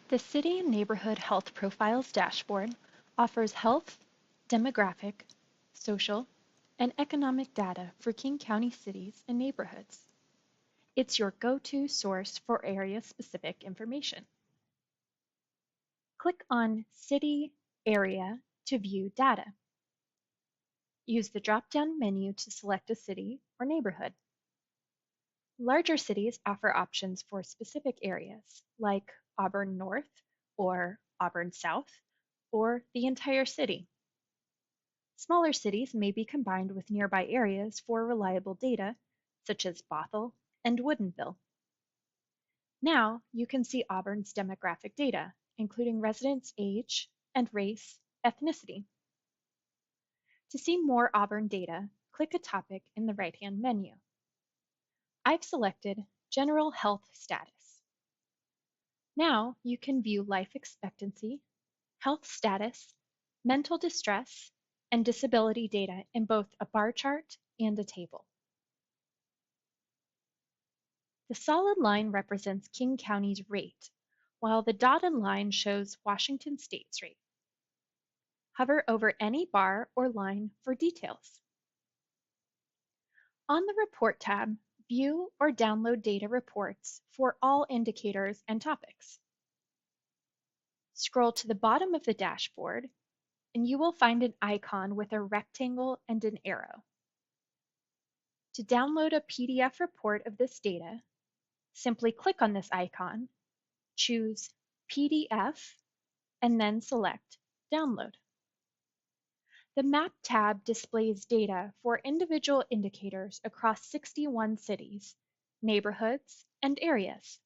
The City and Neighborhood Health Profiles dashboard offers health, demographic, social, and economic data for King County cities and neighborhoods. It's your go-to source for area-specific information. Click on City Area to view data. Use the drop-down menu to select a city or neighborhood. Larger cities offer options for specific areas, like Auburn North or Auburn South, or the entire city. Smaller cities may be combined with nearby areas for reliable data, such as Bothell and Woodinville. Now you can see Auburn's demographic data, including residents' age and race, ethnicity. To see more Auburn data, click a topic in the right-hand menu. I've selected General Health Status. Now you can view life expectancy, health status, mental distress, and disability data in both a bar chart and a table. The solid line represents King County's rate, while the dotted line shows Washington State's rate. Hover over any bar or line for details. On the Report tab, view or download data reports for all indicators and topics. Scroll to the bottom of the dashboard, and you will find an icon with a rectangle and an arrow. To download a PDF report of this data, simply click on this icon, choose PDF, and then select Download. The Map tab displays data for individual indicators across 61 cities, neighborhoods, and areas.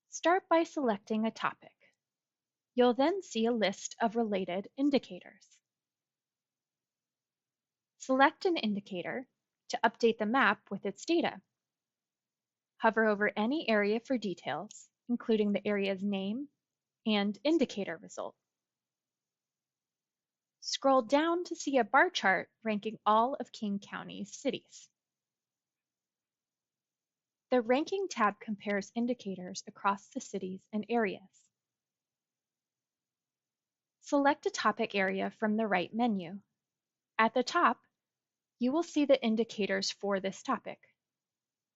Start by selecting a topic. You'll then see a list of related indicators. Select an indicator to update the map with its data. Hover over any area for details, including the area's name and indicator result. Scroll down to see a bar chart ranking all of King County's cities. The Ranking tab compares indicators across the cities and areas. Select a topic area from the right menu. At the top, you will see the indicators for this topic.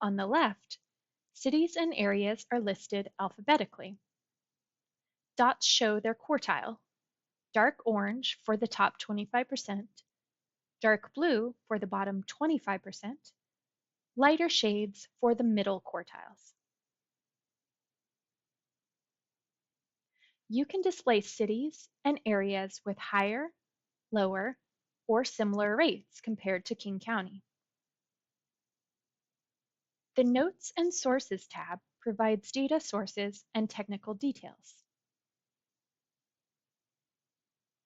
On the left, cities and areas are listed alphabetically. Dots show their quartile: dark orange for the top 25%, dark blue for the bottom 25%, lighter shades for the middle quartiles. You can display cities and areas with higher, lower, or similar rates compared to King County. The Notes and Sources tab provides data sources and technical details.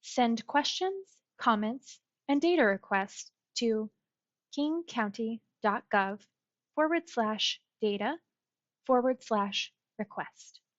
Send questions, comments, and data requests to kingcounty.gov/data/request.